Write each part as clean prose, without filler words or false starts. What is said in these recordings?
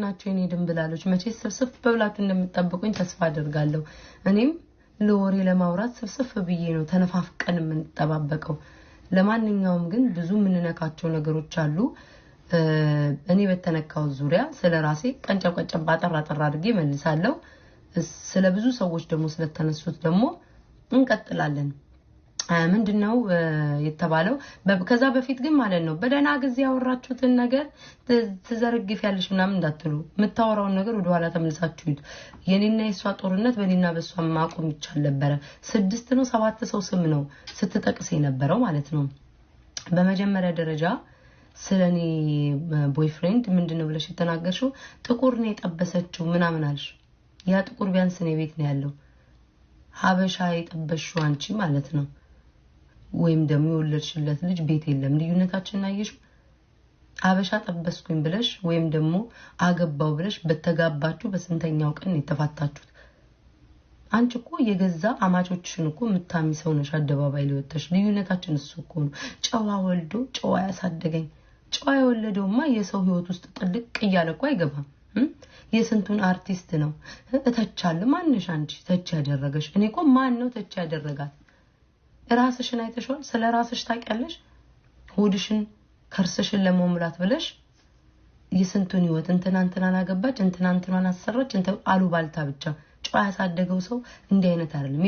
ናቸው የኔ ድንብላሎች መቼ ስብስብ በብላችሁ እንደምትጠብቁኝ ተስፋ አደርጋለሁ እኔም ለወሬ ለማውራት ስብስብ ብዬ ነው ተነፋፍቀን የምንጠባበቀው ለማንኛውም ግን ብዙ ምንነካቸው ነገሮች አሉ እኔ በተነካው ዙሪያ ስለራሴ ቀንጨብ አጠራ አድርጌ መልሳለሁ ስለ ብዙ ሰዎች ደግሞ ስለተነሱት ደግሞ እንቀጥላለን ምንድነው የተባለው ከዛ በፊት ግን ማለት ነው በደና ጊዜ ያወራችሁትን ነገር ተዘርግፍ ያለሽ ምናምን እንዳትሉ መታወራውን ነገር ወደ ኋላ ተመልሳችሁ የኔና የሷ ጦርነት በኔና በሷ ማቆም ይቻል ነበር 6 ነው 7 ሰው ስም ነው ስትጠቅስ የነበረው ማለት ነው በመጀመሪያ ደረጃ ስለኔ ቦይፍሬንድ ምንድነው ብለሽ ተናገርሽው ጥቁር ነው የጠበሰችው ምናምን አልሽ ያ ጥቁር ቢያንስ ነው ቤት ነው ያለው ሀበሻ የጠበሽው አንቺ ማለት ነው ወይም ደግሞ ወለድሽለት ልጅ ቤት የለም ልዩነታችን አየሽ ሀበሻ ጠበስኩኝ ብለሽ ወይም ደግሞ አገባው ብለሽ በተጋባችሁ በስንተኛው ቀን የተፋታችሁት አንቺ እኮ የገዛ አማቾችሽን እኮ ምታሚ ሰው ነሽ አደባባይ ለወጥተሽ ልዩነታችን እሱ እኮ ነው ጨዋ ወልዶ ጨዋ ያሳደገኝ ጨዋ የወለደውማ የሰው ህይወት ውስጥ ጥልቅ ይያለ እኮ አይገባም የስንቱን አርቲስት ነው እተቻለ ማንሽ አንቺ ተች ያደረገሽ እኔ እኮ ማን ነው ተች ያደረጋት ራስሽን አይተሽዋል ስለ ራስሽ ታውቂያለሽ ሆድሽን ከርስሽን ለመሙላት ብለሽ የስንቱን ህይወት እንተናንተናን አገባች እንተናንተናን አሰራች አሉባልታ ብቻ ጨዋ ያሳደገው ሰው እንደ አይነት አይደለም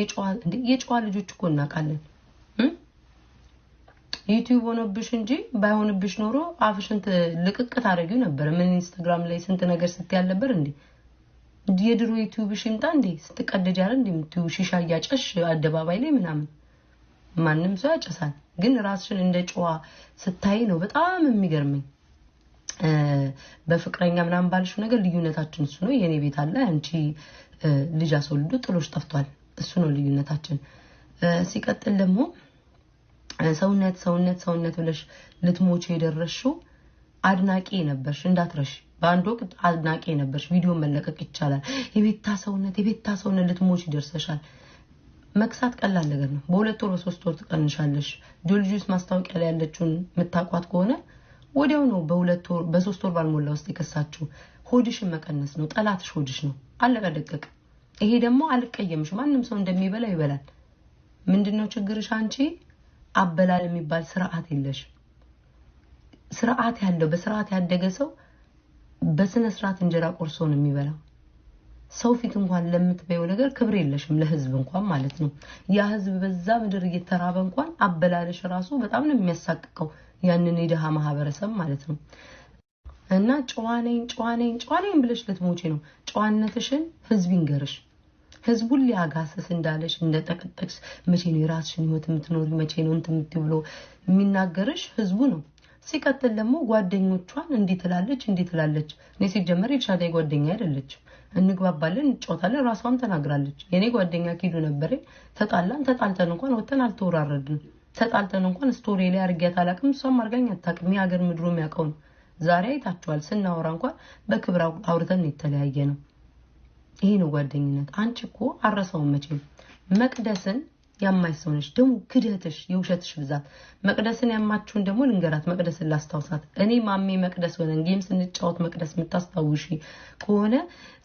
የጨዋ ልጆች እኮ እናቃለን ዩቲዩብ ሆነብሽ እንጂ ባይሆንብሽ ኖሮ አፍሽን ልቅቅ ታረጊው ነበር ምን ኢንስታግራም ላይ ስንት ነገር ስትይ ያለበር እንዴ የድሮ ዩቲዩብሽ ይምጣ እንዴ ስትቀደጅ አይደል እንዴ ምትዩ ሺሻ ያጨሽ አደባባይ ላይ ምናምን ማንንም ሰው ያጨሳል ግን ራስሽን እንደ ጨዋ ስታይ ነው በጣም የሚገርመኝ በፍቅረኛ ምናምን ባልሽ ነገር ልዩነታችን እሱ ነው የኔ ቤት አለ አንቺ ልጅ አስወልዶ ጥሎሽ ጠፍቷል እሱ ነው ልዩነታችን ሲቀጥል ደግሞ ሰውነት ብለሽ ልትሞች የደረሽው አድናቂ ነበርሽ እንዳትረሽ በአንድ ወቅት አድናቂ ነበርሽ ቪዲዮ መለቀቅ ይቻላል የቤታ ሰውነት ልትሞች ይደርሰሻል መክሳት ቀላል ነገር ነው በሁለት ወር በሶስት ወር ተቀንሻለሽ ጆልጁስ ማስታወቂያ ላይ ያለችውን መታቋት ከሆነ ወዲያው ነው በሁለት ወር በሶስት ወር ባልሞላ ውስጥ ይከሳችሁ ሆድሽን መቀነስ ነው ጠላትሽ ሆድሽ ነው አለቀ ደቀቅ ይሄ ደግሞ አልቀየምሽ ማንንም ሰው እንደሚበላ ይበላል ምንድነው ችግርሽ አንቺ አበላል የሚባል ስርዓት የለሽ ስርዓት ያለው በስርዓት ያደገ ሰው በስነ ስርዓት እንጀራ ቆርሶ ነው የሚበላው ሰው ፊት እንኳን ለምትበየው ነገር ክብር የለሽም ለህዝብ እንኳን ማለት ነው ያ ህዝብ በዛ ምድር እየተራበ እንኳን አበላለሽ ራሱ በጣም ነው የሚያሳቅቀው ያንን የደሃ ማህበረሰብ ማለት ነው እና ጨዋነኝ ብለሽ ልትሞጪ ነው ጨዋነትሽን ህዝብ ይንገርሽ ህዝቡን ሊያጋሰስ እንዳለሽ እንደተቀጠቅሽ መቼ ነው ራስሽን ህይወት የምትኖሪ መቼ ነው እንትምትብሎ የሚናገርሽ ህዝቡ ነው ሲቀጥል ደግሞ ጓደኞቿን እንዴት ትላለች እኔ ሲጀመር ይቻለ ጓደኛ አይደለች እንግባባለን እንጫወታለን ራሷም ተናግራለች የኔ ጓደኛ ኪዱ ነበር ተጣልተን እንኳን ወተን አልተወራረድን ተጣልተን እንኳን ስቶሪ ላይ አርጊያት አላቅም እሷም አርጋኝ አታቅም ያገር ምድሩ የሚያቀው ዛሬ አይታችኋል ስናወራ እንኳን በክብር አውርተን የተለያየ ነው ይሄ ነው ጓደኝነት አንቺ እኮ አረሳው መቼም መቅደስን ያማይሰውነሽ ደሙ ክደትሽ የውሸትሽ ብዛት መቅደስን ያማችሁን ደግሞ ልንገራት መቅደስን ላስታውሳት እኔ ማሜ መቅደስ ሆነን ጌም ስንጫወት መቅደስ ምታስታውሺ ከሆነ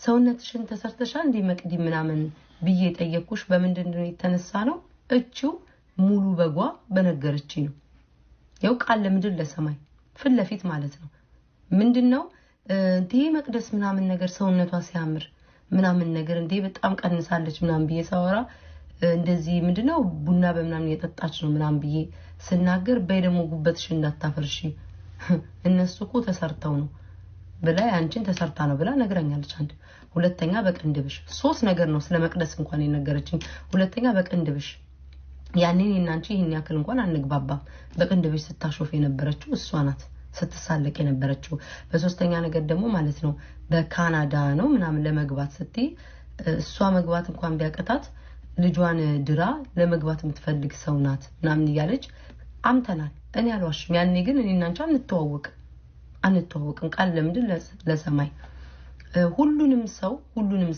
ሰውነትሽን ተሰርተሻል እንዴ መቅዲ ምናምን ብዬ ጠየቅኩሽ በመንደንደው የተነሳ ነው እቺው ሙሉ በጓ በነገርቺ ነው ያው ቃል ለምድር ለሰማይ ፍለፊት ማለት ነው ምንድነው እንዴ መቅደስ ምናምን ነገር ሰውነቷ ሲያምር ምናምን ነገር እንዴ በጣም ቀንሳለች ምናምን ብዬ ሳወራ እንደዚህ ምንድነው ቡና በመናምን የጠጣች ነው ምናምን ብዬ ስናገር በደሞ ጉበትሽ እንዳታፈርሺ እነሱ እኮ ተሰርተው ነው ብላ አንቺን ተሰርታ ነው ብላ ነግራኛለች አንድ ሁለተኛ በቀንድብሽ ሶስት ነገር ነው ስለመቅደስ እንኳን የነገረችኝ ሁለተኛ በቀንድብሽ ያኔን እናንቺ ይሄን ያክል እንኳን አንግባባም በቀንድብሽ ስታሾፍ የነበረችው እሷ ናት ስትሳለቅ የነበረችው በሶስተኛ ነገር ደግሞ ማለት ነው በካናዳ ነው ምናምን ለመግባት ስትይ እሷ መግባት እንኳን ቢያቀታት ልጇን ድራ ለመግባት የምትፈልግ ሰው ናት ምናምን ይያለች አምተናል እኔ አልዋሽም ያኔ ግን እኔና አንቺ አንተዋወቅን ቃል ለምድር ለሰማይ ሁሉንም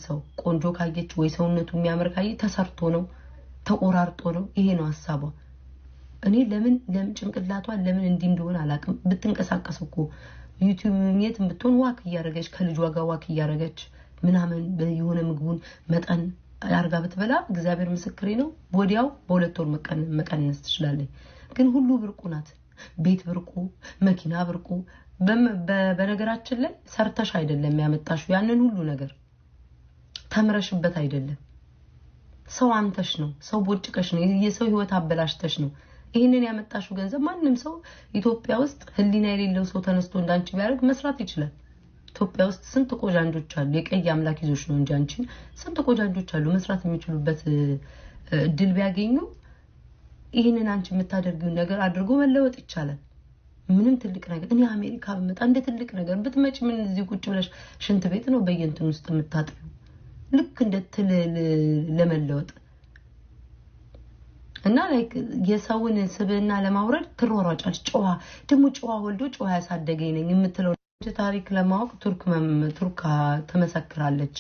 ሰው ቆንጆ ካየች ወይ ሰውነቱ የሚያምር ካየ ተሰርቶ ነው ተቆራርጦ ነው ይሄ ነው ሐሳቧ እኔ ለምን ጭንቅላቷ ለምን እንዲ እንደሆነ አላቅም ብትንቀሳቀስ እኮ ዩቲዩብ የት ብትሆን ዋክ እያረገች ከልጇ ጋር ዋክ እያረገች ምናምን የሆነ ምግቡን መጠን አርጋ ብትበላ እግዚአብሔር ምስክሬ ነው ወዲያው በ2 ወር መቀነስ ትችላለች። ግን ሁሉ ብርቁ ናት። ቤት ብርቁ፣ መኪና ብርቁ። በነገራችን ላይ ሰርተሽ አይደለም ያመጣሽው ያንን ሁሉ ነገር ተምረሽበት አይደለም። ሰው አንተሽ ነው፣ ሰው ቦጭቀሽ ነው፣ የሰው ህይወት አበላሽተሽ ነው ይሄንን ያመጣሽው ገንዘብ። ማንንም ሰው ኢትዮጵያ ውስጥ ህሊና የሌለው ሰው ተነስቶ እንዳንቺ ቢያደርግ መስራት ይችላል። ኢትዮጵያ ውስጥ ስንት ቆጃንጆች አሉ። የቀይ አምላክ ይዞሽ ነው እንጂ አንቺን ስንት ቆጃንጆች አሉ መስራት የሚችሉበት እድል ቢያገኙ ይሄንን አንቺ የምታደርጊው ነገር አድርጎ መለወጥ ይቻላል። ምንም ትልቅ ነገር እኔ አሜሪካ ብመጣ እንደ ትልቅ ነገር ብትመጪ ምን እዚህ ቁጭ ብለሽ ሽንት ቤት ነው በየንትን ውስጥ የምታጥቢው ልክ እንደ ትል ለመለወጥ እና ላይክ የሰውን ስብዕና ለማውረድ ትሮሯጫለሽ። ጨዋ ደግሞ ጨዋ ወልዶ ጨዋ ያሳደገኝ ነኝ የምትለው ታሪክ ለማወቅ ቱርክ ተመሰክራለች።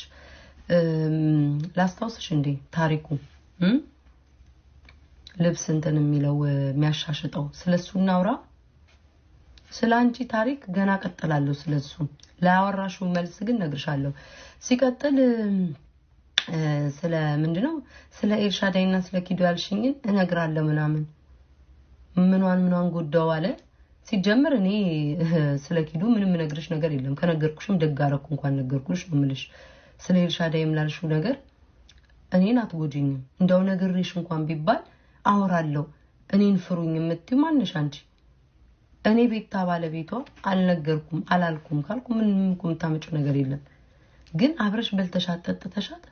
ላስታውስሽ እንዴ ታሪኩ ልብስ እንትን የሚለው የሚያሻሽጠው ስለሱ እናውራ። ስላንቺ ታሪክ ገና ቀጥላለሁ። ስለሱ ላወራሹ መልስ ግን ነግርሻለሁ። ሲቀጥል ስለ ምንድነው ስለ ኤልሻዳይና ስለ ኪዱ ያልሽኝን እነግራለሁ። ምኗን ጎዳው አለ። ሲጀምር እኔ ስለ ኪዱ ምንም ነግርሽ ነገር የለም። ከነገርኩሽም ደጋረኩ እንኳን ነገርኩሽ ነው የምልሽ። ስለ ኤልሻዳይም ላልሽው ነገር እኔን አትጎጂኝም። እንደው ነግሬሽ እንኳን ቢባል አወራለሁ። እኔን ፍሩኝ የምትይ ማንሽ አንቺ? እኔ ቤታ ባለቤቷ አልነገርኩም አላልኩም ካልኩ ምንም ታመጪው ነገር የለም። ግን አብረሽ በልተሻት ጠጥተሻት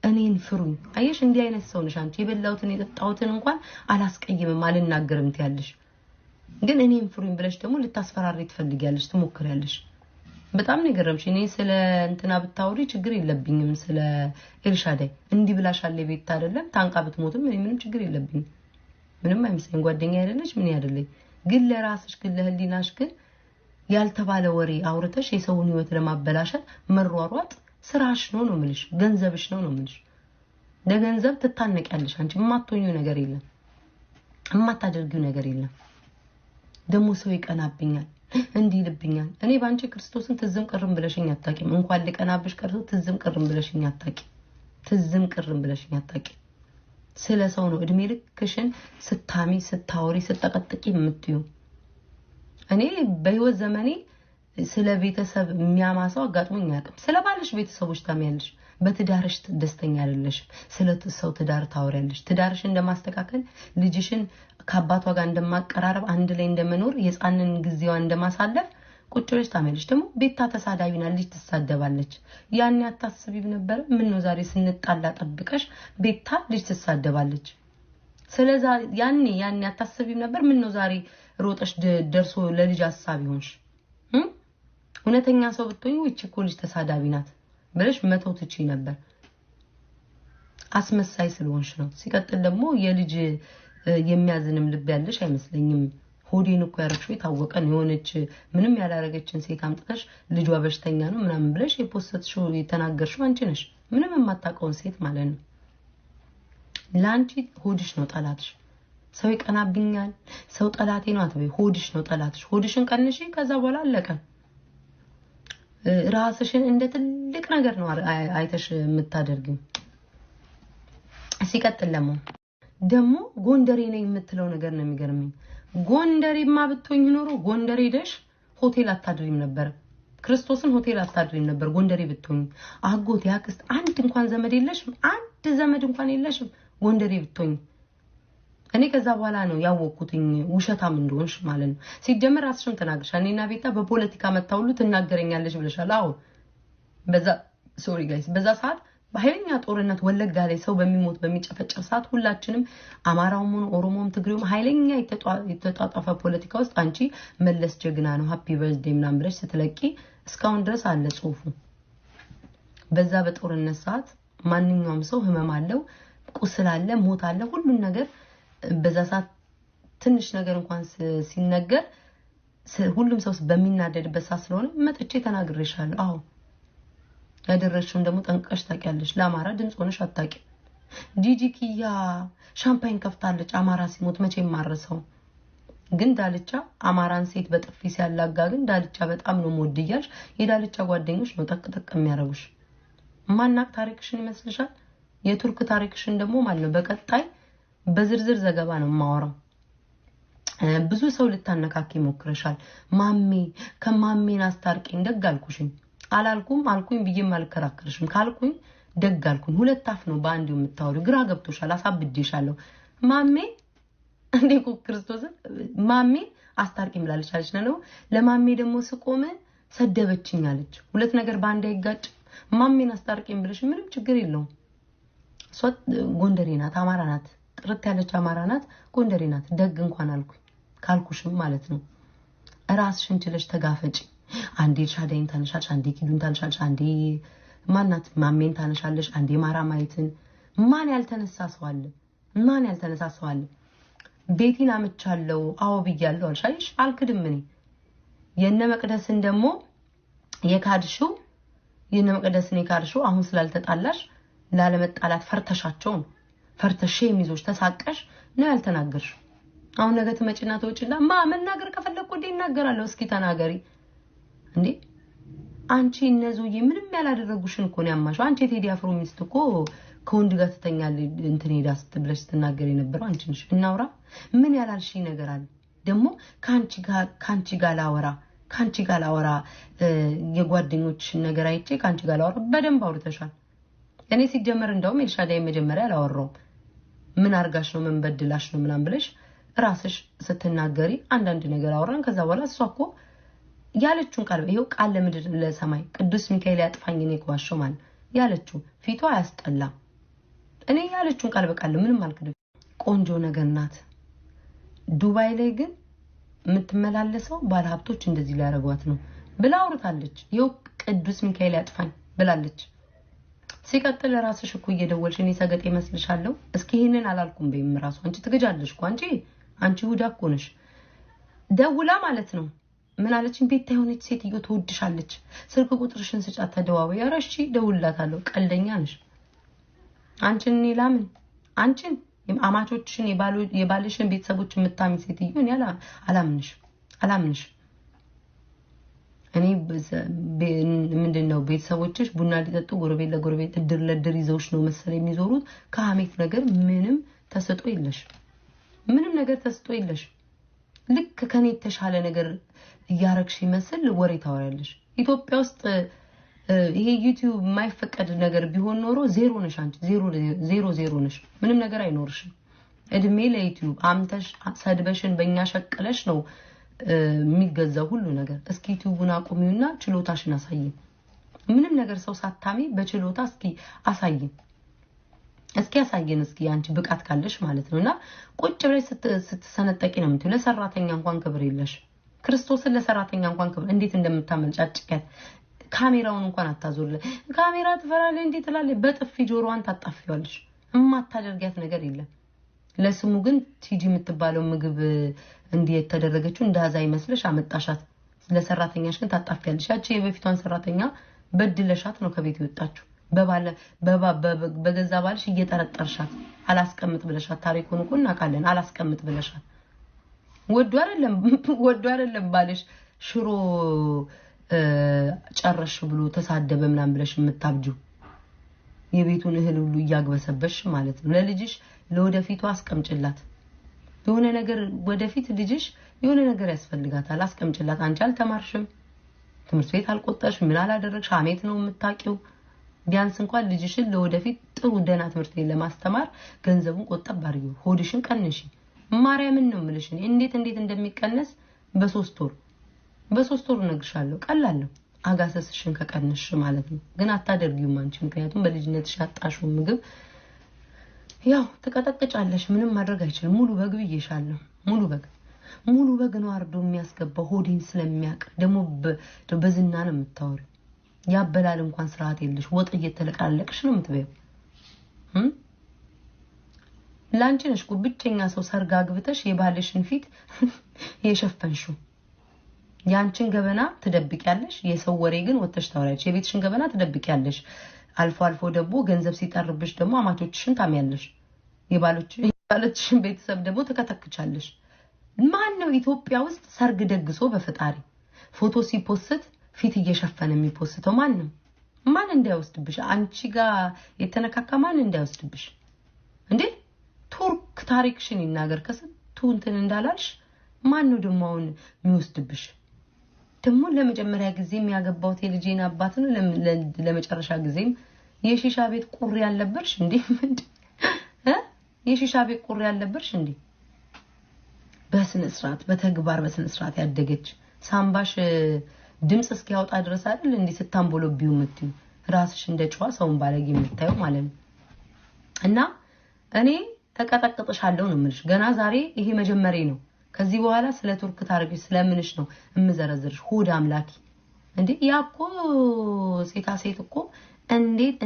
እኔን ፍሩኝ። አየሽ እንዲህ አይነት ሰው ነሽ አንቺ። የበላውትን የጠጣውትን እንኳን አላስቀይምም አልናገርም ትያለሽ። ግን እኔን ፍሩኝ ብለሽ ደግሞ ልታስፈራሪ ትፈልጊያለሽ፣ ትሞክሪያለሽ። በጣም ነው የገረምሽ። እኔ ስለ እንትና ብታወሪ ችግር የለብኝም። ስለ ኤልሻዳይ እንዲህ ብላሻለ ቤት አይደለም ታንቃ ብትሞትም እኔ ምንም ችግር የለብኝም። ምንም አይመስለኝ። ጓደኛ አይደለሽ ምን ያደለኝ። ግን ለራስሽ ግን ለህሊናሽ ግን ያልተባለ ወሬ አውርተሽ የሰውን ህይወት ለማበላሸት መሯሯጥ ስራሽ ነው የምልሽ። ገንዘብሽ ነው የምልሽ። ለገንዘብ ትታነቂያለሽ አንቺ። የማትሆኚው ነገር የለም፣ የማታደርጊው ነገር የለም። ደግሞ ሰው ይቀናብኛል እንዲህ ልብኛል። እኔ ባንቺ ክርስቶስን ትዝም ቅርም ብለሽኝ አታቂም። እንኳን ልቀናብሽ ቀርቶ ትዝም ቅርም ብለሽኝ አታቂም። ትዝም ቅርም ብለሽኝ አታቂም። ስለ ሰው ነው እድሜ ልክሽን ስታሚ ስታወሪ ስጠቀጥቂ የምትዩ። እኔ በህይወት ዘመኔ ስለ ቤተሰብ የሚያማሰው አጋጥሞኝ አያውቅም። ስለ ባልሽ ቤተሰቦች ታሚያለሽ፣ በትዳርሽ ደስተኛ አይደለሽ። ስለ ሰው ትዳር ታወሪያለሽ። ትዳርሽን እንደማስተካከል ልጅሽን ከአባቷ ጋር እንደማቀራረብ አንድ ላይ እንደመኖር የጻንን ጊዜዋ እንደማሳለፍ ቁጭ ብለሽ ታሚያለሽ። ደግሞ ቤታ ተሳዳቢና ልጅ ትሳደባለች። ያኔ አታስቢም ነበር? ምን ነው ዛሬ ስንጣላ ጠብቀሽ ቤታ ልጅ ትሳደባለች። ስለዛ ያኔ አታስቢም ነበር? ምን ነው ዛሬ ሮጠሽ ደርሶ ለልጅ ሐሳብ ይሆንሽ? እውነተኛ ሰው ብትሆኚ እቺ እኮ ልጅ ተሳዳቢ ናት ብለሽ መተው ትችይ ነበር። አስመሳይ ስለሆንሽ ነው። ሲቀጥል ደግሞ የልጅ የሚያዝንም ልብ ያለሽ አይመስለኝም። ሆዴን እኮ ያረግሽው የታወቀ ነው። የሆነች ምንም ያላረገችን ሴት አምጥተሽ ልጇ በሽተኛ ነው ምናምን ብለሽ የፖስተሽው የተናገርሽው አንቺ ነሽ። ምንም የማታውቀውን ሴት ማለት ነው። ላንቺ ሆድሽ ነው ጠላትሽ። ሰው ይቀናብኛል፣ ሰው ጠላቴ ነው አትበይ። ሆድሽ ነው ጠላትሽ። ሆድሽን ቀንሺ፣ ከዛ በኋላ አለቀ። ራስሽን እንደ ትልቅ ነገር ነው አይተሽ የምታደርጊው። ሲቀጥል ደግሞ ጎንደሬ ነኝ የምትለው ነገር ነው የሚገርመኝ። ጎንደሬማ ብትሆኝ ኖሮ ጎንደሬ ሄደሽ ሆቴል አታድሪም ነበር። ክርስቶስን ሆቴል አታድሪም ነበር ጎንደሬ ብትሆኝ። አጎት ያክስት አንድ እንኳን ዘመድ የለሽም፣ አንድ ዘመድ እንኳን የለሽም ጎንደሬ ብትሆኝ። እኔ ከዛ በኋላ ነው ያወቅኩትኝ ውሸታም እንደሆንሽ ማለት ነው። ሲጀመር ራስሽም ተናግረሻል። እኔና ቤታ በፖለቲካ መታውሉ ትናገረኛለሽ ብለሻል። አዎ ሶሪ ጋይስ፣ በዛ ሰዓት በኃይለኛ ጦርነት ወለጋ ላይ ሰው በሚሞት በሚጨፈጨፍ ሰዓት ሁላችንም አማራውም ሆነ ኦሮሞም ትግሬውም ኃይለኛ የተጣጣፈ ፖለቲካ ውስጥ አንቺ መለስ ጀግና ነው ሃፒ በርዝዴይ ምናምን ብለሽ ስትለቂ እስካሁን ድረስ አለ ጽሁፉ። በዛ በጦርነት ሰዓት ማንኛውም ሰው ህመም አለው፣ ቁስል አለ፣ ሞት አለ፣ ሁሉን ነገር በዛ ሰዓት ትንሽ ነገር እንኳን ሲነገር ሁሉም ሰው በሚናደድበት ሰዓት ስለሆነ መጥቼ ተናግሬሻለሁ። አዎ ያደረሽውን ደግሞ ጠንቀሽ ታውቂያለሽ። ለአማራ ድምጽ ሆነሽ አታውቂም። ጂጂ ኪያ ሻምፓኝ ከፍታለች አማራ ሲሞት መቼ ማረሰው። ግን ዳልቻ አማራን ሴት በጥፊ ሲያላጋ ግን ዳልቻ በጣም ነው ሞድያሽ የዳልቻ ጓደኞች ነው ጠቅጠቅ የሚያረጉሽ ማናቅ ታሪክሽን ይመስልሻል የቱርክ ታሪክሽን ደግሞ ማለት ነው በቀጣይ በዝርዝር ዘገባ ነው ማወራው ብዙ ሰው ልታነካኪ ሞክረሻል ማሜ ከማሜን አስታርቂኝ ደጋልኩሽኝ አላልኩም አልኩኝ ብዬም አልከራከርሽም ካልኩኝ ደጋልኩኝ ሁለት አፍ ነው በአንድ የምታወሩ ግራ ገብቶሻል አሳብጄሻለሁ ማሜ እንዴኮ ክርስቶስ ማሜ አስታርቂኝ ብላለች አለች ነው ለማሜ ደግሞ ስቆም ሰደበችኝ አለች ሁለት ነገር በአንድ አይጋጭ ማሜን አስታርቂኝ ብለሽ ምንም ችግር የለውም ሶት ጎንደሬ ናት አማራ ናት ጥርት ያለች አማራ ናት ጎንደሬ ናት ደግ እንኳን አልኩኝ ካልኩሽም ማለት ነው ራስሽን ችለሽ ተጋፈጪ አንዴ ሻዳይን ታነሻለሽ አንዴ ኪዱን ታነሻለሽ አንዴ ማናት ማሜን ታነሻለሽ አንዴ ማራ ማይትን ማን ያልተነሳ ሰው አለ ማን ያልተነሳ ሰው አለ ቤቲን አመቻለው አው ብያለሁ አልሻይሽ አልክድም እኔ የነ መቅደስን ደግሞ የካድሽው የነ መቅደስን የካድሽው አሁን ስላልተጣላሽ ላለመጣላት ፈርተሻቸው ፈርተሽ የሚዞሽ ተሳቀሽ ነው ያልተናገርሽ አሁን ነገ ተመጭና ተወጭና መናገር ከፈለኩ እንዴ እናገራለሁ እስኪ ተናገሪ እንዴ አንቺ እነዙዬ ምንም ያላደረጉሽን እኮ ነው ያማሽው አንቺ ቴዲ አፍሮ ሚስት እኮ ከወንድ ጋር ተተኛል እንትን ሄዳ ስትብለሽ ተናገር የነበረው አንቺ ነሽ እናውራ ምን ያላልሽ ነገር አለ ደግሞ ካንቺ ጋር ላወራ የጓደኞች ነገር አይቼ ካንቺ ጋር ላወራ በደንብ አውርተሻል እኔ ሲጀመር እንደውም ኤልሻዳይ መጀመሪያ አላወራው ምን አርጋሽ ነው ምን በድላሽ ነው ምናም ብለሽ ራስሽ ስትናገሪ አንዳንድ ነገር አወራን ከዛ በኋላ እሷኮ ያለችውን ቃል ይሄው ቃል ለምድር ለሰማይ ቅዱስ ሚካኤል ያጥፋኝ እኔ ቋሽው ማለት ያለችው ፊቷ ያስጠላ እኔ ያለችውን ቃል በቃል ምንም አልከደም ቆንጆ ነገር ናት ዱባይ ላይ ግን የምትመላለሰው ባለሀብቶች እንደዚህ ሊያረጓት ነው ብላ አውርታለች ይሄው ቅዱስ ሚካኤል ያጥፋኝ ብላለች ሲቀጥል ራስሽ እኮ እየደወልሽ እኔ ሰገጤ መስልሻለሁ እስኪ ይሄንን አላልኩም በይም ራሱ አንቺ ትገጃለሽ እኮ አንቺ ሁዳ እኮ ነሽ ደውላ ማለት ነው ምን አለችኝ ቤት ታይሆነች ሴትዮ ትወድሻለች ስልክ ቁጥርሽን ስጫት ተደዋወይ ያረሺ ደውላታለሁ ቀልደኛ ነሽ አንቺን ላምን አንቺን አማቾችሽን የባልሽን ቤተሰቦች የምታሚ ሴትዮ እኔ አላምንሽ እኔ ምንድነው ቤተሰቦችሽ ቡና ሊጠጡ ጎረቤት ለጎረቤት እድር ለድር ይዘውሽ ነው መሰለኝ የሚዞሩት ከሐሜት ነገር ምንም ተሰጦ የለሽ ምንም ነገር ተሰጦ የለሽ ልክ ከኔ ተሻለ ነገር ያረክሽ ይመስል ወሬ ታወራለሽ ኢትዮጵያ ውስጥ ይሄ ዩቲዩብ የማይፈቀድ ነገር ቢሆን ኖሮ ዜሮ ነሽ አንቺ ዜሮ ነሽ ምንም ነገር አይኖርሽም እድሜ ለዩቲዩብ አምተሽ ሰድበሽን በእኛ ሸቀለሽ ነው የሚገዛው ሁሉ ነገር እስኪ ዩቲዩብን አቁሚውና ችሎታሽን አሳይኝ ምንም ነገር ሰው ሳታሚ በችሎታ እስኪ አሳይኝ እስኪ አንቺ ብቃት ካለሽ ማለት ነውና ቁጭ ብለሽ ስትሰነጠቂ ነው የምትለው ለሰራተኛ እንኳን ክብር የለሽ ክርስቶስን ለሰራተኛ እንኳን ክብር እንዴት እንደምታመልጫጭቀት ካሜራውን እንኳን አታዞርለ ካሜራ ትፈራለህ እንዴ ትላለህ በጥፊ ጆሮዋን ታጣፊዋለሽ እማታደርጊያት ነገር የለም ለስሙ ግን ቲጂ የምትባለው ምግብ እንዴ ተደረገችው እንዳዛ ይመስልሽ አመጣሻት ለሰራተኛሽ ግን ታጣፊያለሽ ያቺ የበፊቷን ሰራተኛ በድለሻት ነው ከቤት ይወጣችሁ በገዛ ባልሽ እየጠረጠርሻት አላስቀምጥ ብለሻት ታሪኩን እኮ እናቃለን አላስቀምጥ ብለሻት ወዶ አይደለም ባልሽ ሽሮ ጨረሽ ብሎ ተሳደበ ምናም ብለሽ የምታብጁ የቤቱን እህል ሁሉ ያግበሰበሽ ማለት ነው ለልጅሽ ለወደፊቱ አስቀምጭላት የሆነ ነገር ወደፊት ልጅሽ የሆነ ነገር ያስፈልጋታል አስቀምጭላት አንቺ አልተማርሽም ትምህርት ቤት አልቆጠርሽ ምን አላደረግሽ ሐሜት ነው የምታቂው ቢያንስ እንኳን ልጅሽን ለወደፊት ጥሩ ደና ትምህርት ቤት ለማስተማር ገንዘቡን ቆጠብ አድርጊው ሆድሽን ቀንሺ ማርያምን ነው የምልሽ እንዴት እንደሚቀነስ በ3 ወር ነግርሻለሁ ቀላል ነው አጋሰስሽን ከቀንሽ ማለት ነው ግን አታደርጊውም አንቺ ምክንያቱም በልጅነትሽ ያጣሽው ምግብ ያው ተቀጠቅጫለሽ ምንም ማድረግ አይችልም ሙሉ በግ ብዬሻለሁ ሙሉ በግ ነው አርዶ የሚያስገባው ሆዴን ስለሚያቅ ደግሞ በዝና ነው የምታወሪው ያበላል እንኳን ስርዓት የለሽ ወጥ እየተለቃለቅሽ ነው የምትበይው ላንቺ ነሽ ብቸኛ ሰው ሰርጋ ግብተሽ የባልሽን ፊት የሸፈንሽው ያንቺን ገበና ትደብቂያለሽ የሰው ወሬ ግን ወጥተሽ ታወራለሽ የቤትሽን ገበና ትደብቂያለሽ አልፎ ደግሞ ገንዘብ ሲጠርብሽ ደግሞ አማቾችሽን ታሚያለሽ የባሎችሽን ቤተሰብ ደግሞ ተከተክቻለሽ ማን ነው ኢትዮጵያ ውስጥ ሰርግ ደግሶ በፈጣሪ ፎቶ ሲፖስት ፊት እየሸፈነ የሚፖስተው? ማን ነው? ማን እንዳይወስድብሽ? አንቺ ጋር የተነካካ ማን እንዳይወስድብሽ እንዴ? ቱርክ ታሪክሽን ይናገር ከስንቱ እንትን እንዳላልሽ ማን ነው ደሞ አሁን የሚወስድብሽ? ደሞ ለመጀመሪያ ጊዜ የሚያገባውት የልጄን አባት ነው። ለመጨረሻ ጊዜም የሺሻ ቤት ቁሪ ያለበርሽ እንዴ? የሺሻ ቤት ቁሪ ያለበርሽ እንዴ? በስነ ስርዓት በተግባር በስነ ስርዓት ያደገች ሳምባሽ ድምጽ እስኪያወጣ ድረስ አይደል እንዴ ስታምቦሎቢው ምትዩ ራስሽ እንደ ጨዋ ሰውን ባለጌ የምታየው ማለት ነው። እና እኔ ተቀጠቅጥሻለሁ ነው የምልሽ። ገና ዛሬ ይሄ መጀመሪያ ነው። ከዚህ በኋላ ስለ ቱርክ ታሪክ ስለምንሽ ነው እምዘረዝርሽ። ሆድ አምላኪ እንዴ ያኮ ሴታ ሴት እኮ እንዴት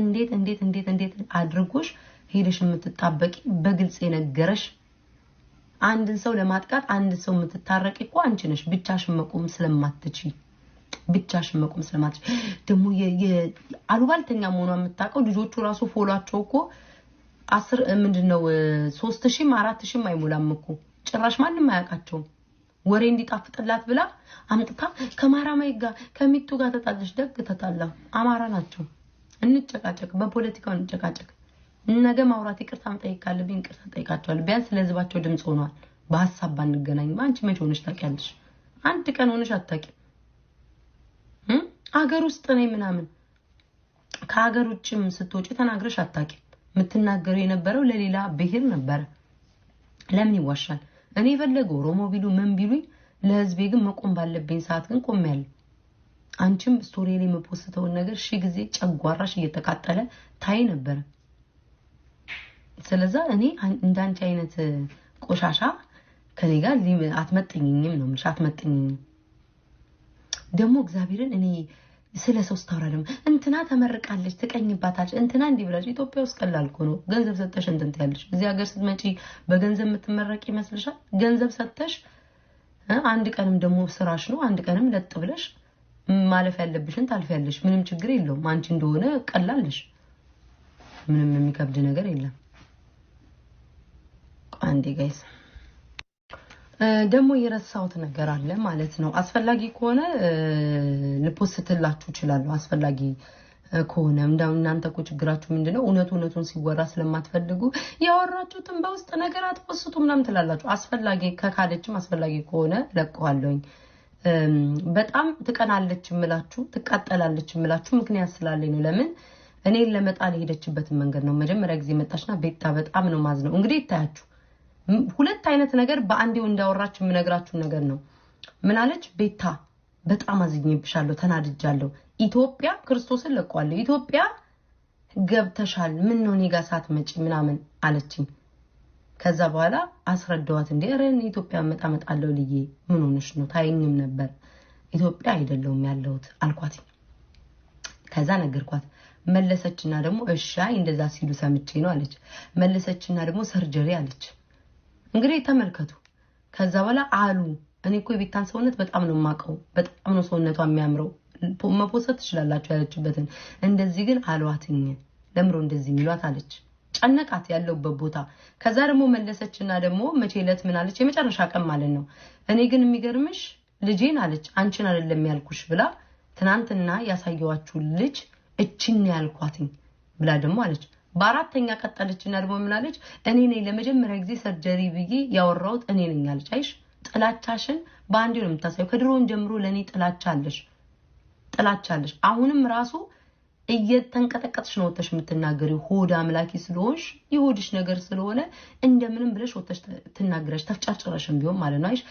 አድርጎሽ ሄደሽ የምትጣበቂ በግልጽ የነገረሽ አንድን ሰው ለማጥቃት አንድ ሰው የምትታረቂ እኮ አንቺ ነሽ። ብቻሽን መቆም ስለማትችይ ደሞ አሉባልተኛ መሆኗ የምታውቀው ልጆቹ ራሱ ፎሎአቸው እኮ 10 ምንድነው 3000 4000 አይሞላም እኮ ጭራሽ ማንንም አያውቃቸውም። ወሬ እንዲጣፍጥላት ብላ አምጥታ ከማራማይ ጋር ከሚቱ ጋር ተጣለሽ። ደግ ተጣላ አማራ ናቸው። እንጨቃጨቅ፣ በፖለቲካው እንጨቃጨቅ። ነገ ማውራት ይቅርታ መጠየቅ ካለብኝ ይቅርታ ጠይቃቸዋለሁ። ቢያንስ ለህዝባቸው ድምጽ ሆኗል። በሐሳብ ባንገናኝ አንቺ መቼ ሆነሽ ታውቂያለሽ? አንድ ቀን ሆነሽ አታውቂም። አገር ውስጥ ነኝ ምናምን ከሀገር ውጭም ስትወጪ ተናግረሽ አታውቂም። የምትናገረው የነበረው ለሌላ ብሄር ነበር። ለምን ይዋሻል? እኔ ፈለገው ኦሮሞ ቢሉ ምን ቢሉኝ ለህዝቤ ግን መቆም ባለብኝ ሰዓት ግን ቆሜያለሁ። አንቺም ስቶሪ ላይ መፖስተው ነገር ሺ ጊዜ ጨጓራሽ እየተቃጠለ ታይ ነበር። ስለዚህ እኔ እንዳንቺ አይነት ቆሻሻ ከኔ ጋር አትመጥኝኝም ነው ምንሽ አትመጥኝኝም። ደሞ እግዚአብሔርን እኔ ስለ ሰው ስታወራለም እንትና ተመርቃለች ተቀኝባታች እንትና እንዲብላች ኢትዮጵያ ውስጥ ቀላል እኮ ነው። ገንዘብ ሰጥተሽ እንትን ትያለሽ። እዚህ ሀገር ስትመጪ በገንዘብ የምትመረቂ ይመስልሻል? ገንዘብ ሰጥተሽ አንድ ቀንም ደሞ ስራሽ ነው አንድ ቀንም ለጥ ብለሽ ማለፍ ያለብሽን ታልፊያለሽ። ምንም ችግር የለውም። አንቺ እንደሆነ ቀላልሽ ምንም የሚከብድ ነገር የለም። አንዴ ጋይስ ደሞ የረሳውት ነገር አለ ማለት ነው። አስፈላጊ ከሆነ ልፖስትላችሁ ይችላል። አስፈላጊ ከሆነ እናንተ እኮ ችግራችሁ ምንድነው? እውነቱን ሲወራ ስለማትፈልጉ ያወራችሁትን በውስጥ ነገር አትፖስቱ ምናምን ትላላችሁ። አስፈላጊ ከካለችም አስፈላጊ ከሆነ ለቀዋለሁኝ። በጣም ትቀናለች እምላችሁ ትቃጠላለች እምላችሁ ምክንያት ስላለኝ ነው። ለምን እኔን ለመጣል ሄደችበትን መንገድ ነው። መጀመሪያ ጊዜ መጣችና ቤታ በጣም ነው ማዝነው። እንግዲህ ይታያችሁ ሁለት አይነት ነገር በአንዴው እንዳወራችሁ የምነግራችሁ ነገር ነው። ምን አለች? ቤታ በጣም አዝኜብሻለሁ፣ ተናድጃለሁ። ኢትዮጵያ ክርስቶስን ለቀዋለሁ። ኢትዮጵያ ገብተሻል። ምን ነው እኔ ጋር ሳትመጪ ምናምን አለችኝ። ከዛ በኋላ አስረዳዋት። እንዴ ረን ኢትዮጵያ መጣመጣለሁ ልዬ ምን ሆነሽ ነው? ታይኝም ነበር ኢትዮጵያ አይደለም ያለሁት አልኳት። ከዛ ነገርኳት። መለሰችና ደግሞ እሺ እንደዛ ሲሉ ሰምቼ ነው አለች። መለሰችና ደግሞ ሰርጀሪ አለች። እንግዲህ ተመልከቱ። ከዛ በኋላ አሉ እኔ እኮ የቤታን ሰውነት በጣም ነው ማቀው፣ በጣም ነው ሰውነቷ የሚያምረው። መፖሰት ትችላላችሁ ያለችበትን። እንደዚህ ግን አሏትኝ ለምሮ እንደዚህ ሚሏት አለች። ጨነቃት ያለውበት ቦታ። ከዛ ደግሞ መለሰችና ደግሞ መቼለት ምን አለች? የመጨረሻ ቀን ማለት ነው። እኔ ግን የሚገርምሽ ልጄን አለች አንቺን አይደለም ያልኩሽ ብላ ትናንትና ያሳየዋችሁ ልጅ እቺን ያልኳትኝ ብላ ደግሞ አለች። በአራተኛ ቀጠለችና ደግሞ ምን አለች? እኔ ነኝ ለመጀመሪያ ጊዜ ሰርጀሪ ብዬ ያወራሁት እኔ ነኝ አለች። አይሽ ጥላቻሽን በአንዴ ነው የምታሳየው። ከድሮም ጀምሮ ለኔ ጥላቻለሽ። አሁንም ራሱ እየተንቀጠቀጥሽ ነው ወተሽ የምትናገሪው። ሆድ አምላኪ ስለሆንሽ ይሆድሽ ነገር ስለሆነ እንደምንም ብለሽ ወተሽ ትናገረሽ ተፍጫጭረሽም ቢሆን ማለት ነው። አይሽ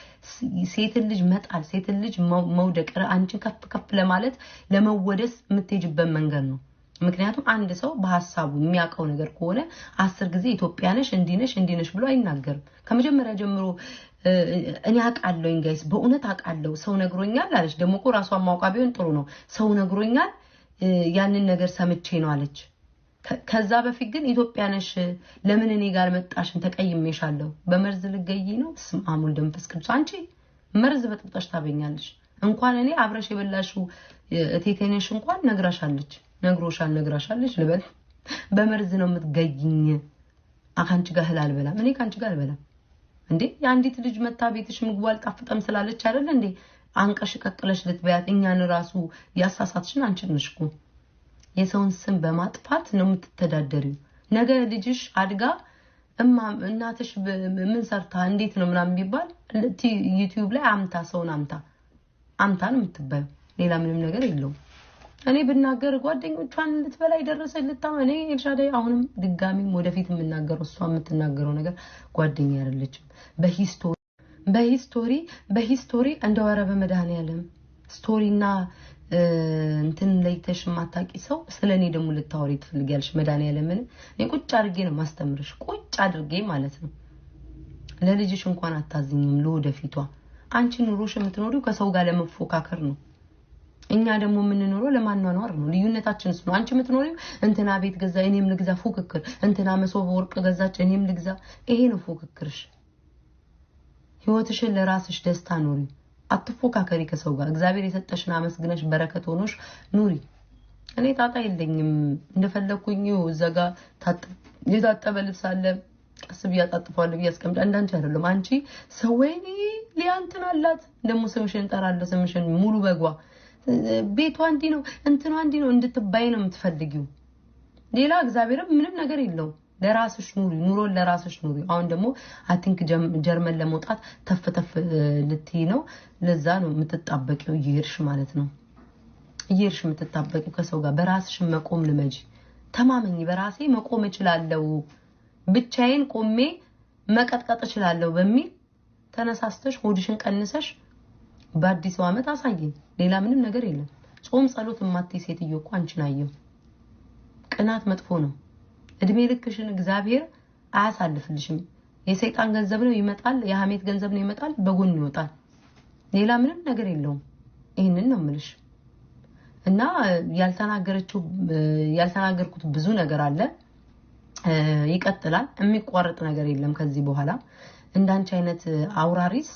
ሴት ልጅ መጣል፣ ሴት ልጅ መውደቅ፣ አንቺን ከፍ ለማለት ለመወደስ የምትሄጅበት መንገድ ነው። ምክንያቱም አንድ ሰው በሐሳቡ የሚያቀው ነገር ከሆነ 10 ጊዜ ኢትዮጵያነሽ እንዲነሽ ብሎ አይናገርም። ከመጀመሪያ ጀምሮ እኔ አቃለሁኝ ጋይስ፣ በእውነት አቃለሁ። ሰው ነግሮኛል አለች። ደግሞ እኮ ራሷን ማውቃ ቢሆን ጥሩ ነው። ሰው ነግሮኛል ያንን ነገር ሰምቼ ነው አለች። ከዛ በፊት ግን ኢትዮጵያነሽ ለምን እኔ ጋር መጣሽን ተቀይሜሻለሁ። በመርዝ ልገይ ነው ስማሙል ደምፈስ ቅዱስ። አንቺ መርዝ በጥብጣሽ ታበኛለሽ። እንኳን እኔ አብረሽ የበላሽው እቴቴነሽ እንኳን ነግራሻለች። ነግራሻለች ልበል። በመርዝ ነው የምትገይኝ። አካንቺ ጋር ህላል በላ እኔ ካንቺ ጋር አልበላም። እንዴ ያንዲት ልጅ መታ ቤትሽ ምግቡ አልጣፍጠም ስላለች አይደል እንዴ አንቀሽ ቀቅለሽ ልትበያት እኛን ራሱ ያሳሳትሽን አንቺ ነሽ እኮ የሰውን ስም በማጥፋት ነው የምትተዳደሪው ነገ ልጅሽ አድጋ እናትሽ ምን ሰርታ እንዴት ነው ምናምን ቢባል ዩቲዩብ ላይ ሰውን አምታ ነው የምትባዩ ሌላ ምንም ነገር የለውም እኔ ብናገር ጓደኞቿን ልትበላ ይደረሰ ልታመኔ ኤልሻዳይ አሁንም ድጋሚም ወደፊት የምናገረው እሷ የምትናገረው ነገር ጓደኛ አይደለችም በሂስቶሪ እንደወረ በመድኃኒዓለም ስቶሪና እንትን ለይተሽ ማታቂ ሰው ስለኔ ደግሞ ልታወሪ ትፈልጊያለሽ መድኃኒዓለም እኔ ቁጭ አድርጌ ነው ማስተምርሽ ቁጭ አድርጌ ማለት ነው ለልጅሽ እንኳን አታዝኝም ለወደፊቷ አንቺ ኑሮሽ የምትኖሪው ከሰው ጋር ለመፎካከር ነው እኛ ደግሞ የምንኖረው ለማኗኗር ነው ልዩነታችንስ ነው አንቺ የምትኖሪው እንትና ቤት ገዛ እኔም ልግዛ ፉክክር እንትና መሶብ ወርቅ ገዛች እኔም ልግዛ ይሄ ነው ፉክክርሽ ህይወትሽን ለራስሽ ደስታ ኑሪ አትፎካከሪ ከሰው ጋር እግዚአብሔር የሰጠሽን አመስግነሽ በረከት ሆኖሽ ኑሪ እኔ ጣጣ የለኝም እንደፈለኩኝ እዛጋ የታጠበ ልብስ አለ ቀስ ቢያጣጥፋለሁ ቢያስቀምጥ አንዳንቺ አይደለም አንቺ ሰውዬ ሊያንተን አላት ደሞ ስምሽን ጠራለሁ ስምሽን ሙሉ በጓ ቤቷ እንዲ ነው እንትኗ እንዲ ነው እንድትባይ ነው የምትፈልጊው ሌላ እግዚአብሔር ምንም ነገር የለው ለራስሽ ኑሮ ለራስሽ ኑሪ አሁን ደግሞ አይ ቲንክ ጀርመን ለመውጣት ተፈተፍ ልትይ ነው ለዛ ነው የምትጣበቂው ይርሽ ማለት ነው ይርሽ የምትጣበቂው ከሰው ጋር በራስሽ መቆም ልመጂ ተማመኝ በራሴ መቆም እችላለሁ ብቻዬን ቆሜ መቀጥቀጥ እችላለሁ በሚል ተነሳስተሽ ሆድሽን ቀንሰሽ በአዲስ ዓመት አሳየኝ ሌላ ምንም ነገር የለም ጾም ጸሎት ማትይ ሴትዮ እኮ አንቺን አየው ቅናት መጥፎ ነው እድሜ ልክሽን እግዚአብሔር አያሳልፍልሽም የሰይጣን ገንዘብ ነው ይመጣል የሐሜት ገንዘብ ነው ይመጣል በጎን ይወጣል ሌላ ምንም ነገር የለውም ይሄንን ነው ምልሽ እና ያልተናገርኩት ብዙ ነገር አለ ይቀጥላል የሚቋረጥ ነገር የለም ከዚህ በኋላ እንዳንቺ አይነት አውራሪስ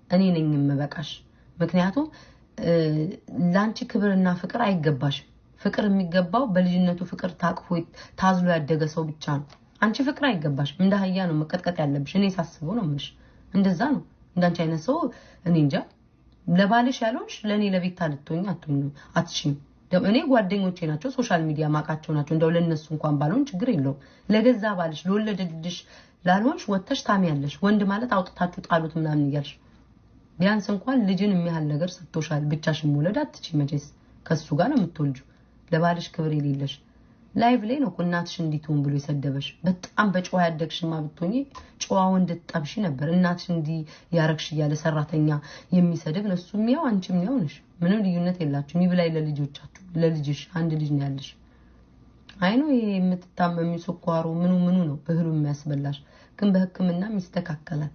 እኔ ነኝ የምበቃሽ ምክንያቱም ላንቺ ክብርና ፍቅር አይገባሽ ፍቅር የሚገባው በልጅነቱ ፍቅር ታቅፎ ታዝሎ ያደገ ሰው ብቻ ነው አንቺ ፍቅር አይገባሽ እንደ ሀያ ነው መቀጥቀጥ ያለብሽ እኔ ሳስበው ነው ምሽ እንደዛ ነው እንዳንቺ አይነት ሰው እኔ እንጃ ለባልሽ ያለውሽ ለኔ ለቤታ ልትሆኝ አትሽም እኔ ጓደኞቼ ናቸው ሶሻል ሚዲያ ማቃቸው ናቸው እንደው ለነሱ እንኳን ባልሆን ችግር የለው ለገዛ ባልሽ ለወለደልሽ ላልሆንሽ ወተሽ ታሚያለሽ ወንድ ማለት አውጥታችሁ ጣሉት ምናምን ይያልሽ ቢያንስ እንኳን ልጅን የሚያህል ነገር ሰጥቶሻል ብቻሽን መውለድ አትቺ መቼስ ከሱ ጋር ነው የምትወልጁ ለባልሽ ክብር የሌለሽ ላይቭ ላይ ነው እናትሽ እንዲትሆን ብሎ ይሰደበሽ በጣም በጨዋ ያደግሽማ ብትሆኚ ጨዋው እንድትጠብሺ ነበር እናትሽ እንዲ ያረክሽ ያለ ሰራተኛ የሚሰደብ ነው እሱ የሚያው አንቺ የሚያው ነሽ ምንም ልዩነት የላችሁም ይብላይ ለልጆቻችሁ ለልጅሽ አንድ ልጅ ነው ያለሽ አይኑ የምትታመሚ ስኳሩ ምኑ ነው እህሉ የሚያስበላሽ ግን በህክምና ይስተካከላል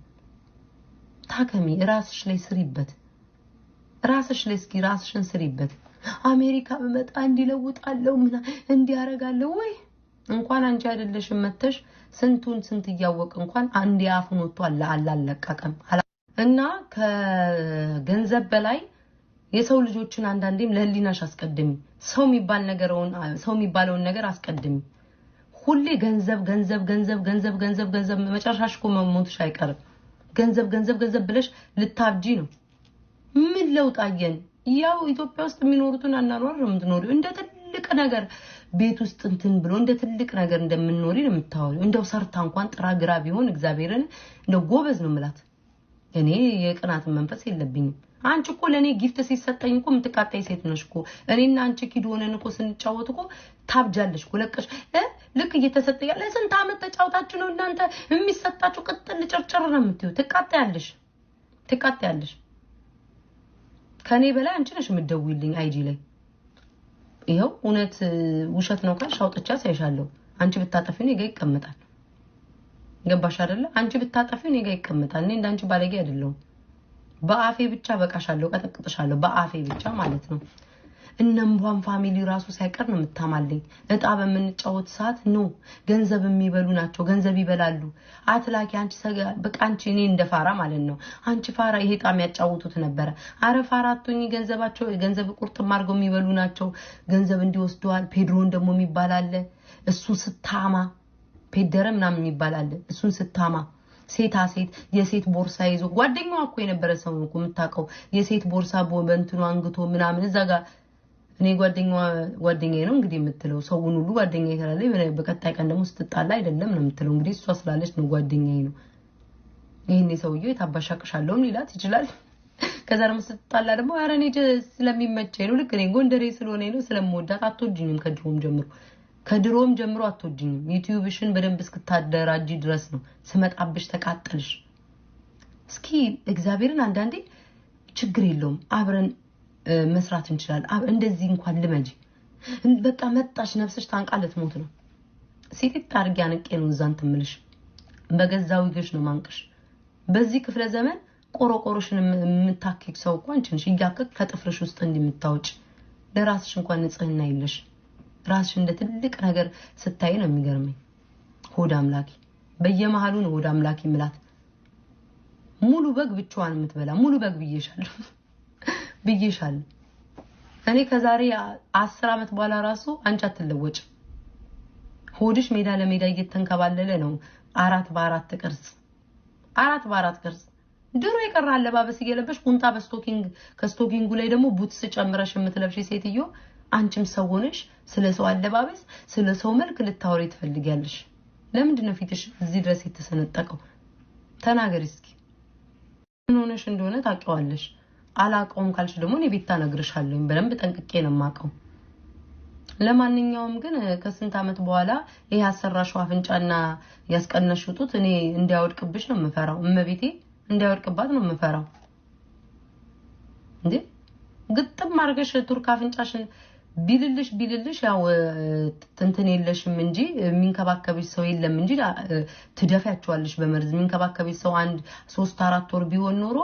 ታከሚ ራስሽ ላይ ስሪበት ራስሽ ላይ እስኪ ራስሽን ስሪበት አሜሪካ በመጣ እንዲለውጣለው ምና እንዲያረጋለው ወይ እንኳን አንቺ አይደለሽም መተሽ ስንት ያወቅ እንኳን አንድ ያፉን ወጥቷል አላለቀቀም እና ከገንዘብ በላይ የሰው ልጆችን አንዳንዴም ለህሊናሽ አስቀድሚ ሰው የሚባለውን ነገር አስቀድሚ ሁሌ ገንዘብ መጨረሻሽ እኮ መሞትሽ አይቀርም ገንዘብ ብለሽ ልታብጂ ነው ምን ለውጣየን ያው ኢትዮጵያ ውስጥ የሚኖሩትን አናኗር ነው የምትኖሪው እንደ ትልቅ ነገር ቤት ውስጥ እንትን ብሎ እንደ ትልቅ ነገር እንደምንኖሪ ነው የምታወሪው እንደው ሰርታ እንኳን ጥራ ግራ ቢሆን እግዚአብሔርን እንደው ጎበዝ ነው ምላት እኔ የቅናት መንፈስ የለብኝም አንቺ እኮ ለኔ ጊፍት ሲሰጠኝ እኮ ምትቃጣይ ሴት ነሽ እኮ እኔና አንቺ ኪድ ሆነን እኮ ስንጫወት እኮ ታብጃለሽ እኮ ለቀሽ ልክ እየተሰጠ ያለ ስንት አመት ተጫውታችሁ ነው እናንተ የሚሰጣችሁ ቅጥል ጭርጭር ነው የምትዩ ትቃጣያለሽ ከኔ በላይ አንቺ ነሽ የምትደውይልኝ አይጂ ላይ ይሄው እውነት ውሸት ነው ካልሽ አውጥቻ ሳይሻለው አንቺ ብታጠፊ ነው ጋር ይቀመጣል ገባሽ አይደለ አንቺ ብታጠፊ ነው ጋር ይቀመጣል እኔ እንዳንቺ ባለጌ አይደለም በአፌ ብቻ በቃሻለሁ ቀጠቅጥሻለሁ በአፌ ብቻ ማለት ነው እነምቧን ፋሚሊ ራሱ ሳይቀር ነው የምታማልኝ እጣ በመንጫወት ሰዓት ነው ገንዘብ የሚበሉ ናቸው ገንዘብ ይበላሉ አትላኪ አንቺ በቃ አንቺ እኔ እንደፋራ ማለት ነው አንቺ ፋራ ይሄ ጣም ያጫውቱት ነበር አረ ፋራቱኝ ገንዘባቸው ገንዘብ ቁርጥም አድርገው የሚበሉ ናቸው ገንዘብ እንዲወስዱዋል ፔድሮን ደግሞ የሚባል አለ እሱ ስታማ ፔደረ ምናምን የሚባል አለ እሱን ስታማ ሴታ ሴት የሴት ቦርሳ ይዞ ጓደኛዋ እኮ የነበረ ሰው ነው እኮ የምታውቀው የሴት ቦርሳ በእንትኑ አንግቶ ምናምን እዛ ጋር እኔ ጓደኛዬ ነው እንግዲህ የምትለው ሰውን ሁሉ ጓደኛዬ ተላለይ በቀጣይ ቀን ደግሞ ስትጣላ አይደለም ነው የምትለው እንግዲህ እሷ ስላለች ነው ጓደኛዬ ነው ይሄኔ ሰውዬው የታባሻቅሻለሁ ሊላት ይችላል ከዛ ደግሞ ስትጣላ ደግሞ ኧረ እኔ ስለሚመቸኝ ነው ልክ እኔ ጎንደሬ ስለሆነ ነው ስለምወዳት አትወጂኝም ከድሮም ጀምሮ አትወጂኝም ዩቲዩብሽን በደንብ እስክታደራጂ ድረስ ነው ስመጣብሽ ተቃጠልሽ እስኪ እግዚአብሔርን አንዳንዴ ችግር የለውም አብረን መስራት እንችላለን እንደዚህ እንኳን ልመጂ በቃ መጣሽ ነፍስሽ ታንቃለት ሞት ነው ሲጥጥ አርጊ አንቄ ነው ዛንት ምልሽ በገዛው ይገሽ ነው ማንቀሽ በዚህ ክፍለ ዘመን ቆሮቆሮሽን የምታከክ ሰው እንኳን አንቺ ነሽ ይያከክ ከጥፍርሽ ውስጥ እንደምታውጭ ለራስሽ እንኳን ንጽህና ይለሽ ራስሽ እንደ ትልቅ ነገር ስታይ ነው የሚገርመኝ ሆድ አምላኪ በየመሃሉ ነው ሆድ አምላኪ ምላት ሙሉ በግ ብቻዋን የምትበላ ሙሉ በግ ብዬሻል እኔ ከዛሬ 10 አመት በኋላ ራሱ አንቺ አትለወጭ ሆድሽ ሜዳ ለሜዳ እየተንከባለለ ነው 4 በ4 ቅርጽ ድሮ የቀራ አለባበስ እየለበሽ ቁንጣ በስቶኪንግ ከስቶኪንጉ ላይ ደግሞ ቡትስ ጨምረሽ የምትለብሽ ሴትዮ አንቺም ሰው ሆነሽ ስለ ሰው አለባበስ ስለ ሰው መልክ ልታወሪ ትፈልጊያለሽ ለምንድን ነው ፊትሽ እዚህ ድረስ የተሰነጠቀው ተናገሪ እስኪ ምን ሆነሽ እንደሆነ ታውቂዋለሽ አላቀውም ካልሽ ደግሞ እኔ ቤታ ነግርሻለሁ በደንብ ጠንቅቄ ነው የማቀው ለማንኛውም ግን ከስንት አመት በኋላ ይሄ አሰራሽው አፍንጫና ያስቀነሽው ጡት እኔ እንዲያወድቅብሽ ነው የምፈራው እመቤቴ እንዲያወድቅባት ነው የምፈራው እንዴ ግጥም አርገሽ ቱርክ አፍንጫሽን ቢልልሽ ያው ትንትን የለሽም እንጂ የሚንከባከብሽ ሰው የለም እንጂ ትደፋያቸዋለሽ በመርዝ የሚንከባከብሽ ሰው 1-3-4 ወር ቢሆን ኖሮ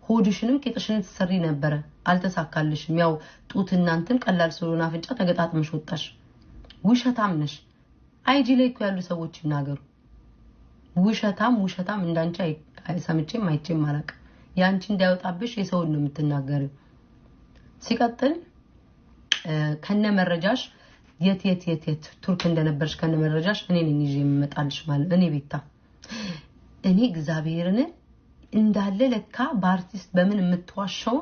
ሆድሽንም ቂጥሽንም ትሰሪ ነበር አልተሳካልሽም ያው ጡት እናንተን ቀላል ስለሆነ አፍንጫ ተገጣጥመሽ ወጣሽ ውሸታም ነሽ አይጂ ላይ እኮ ያሉ ሰዎች ይናገሩ ውሸታም እንዳንቺ ሰምቼም አይቼም ማራቅ ያንቺ እንዳይወጣብሽ የሰውን ነው የምትናገሪው ሲቀጥል ከነ መረጃሽ የት ቱርክ እንደነበርሽ ከነ መረጃሽ እኔ ነኝ ይዤ የምመጣልሽ ማለት እኔ ቤታ እኔ እግዚአብሔርን እንዳለ ለካ በአርቲስት በምን የምትዋሻው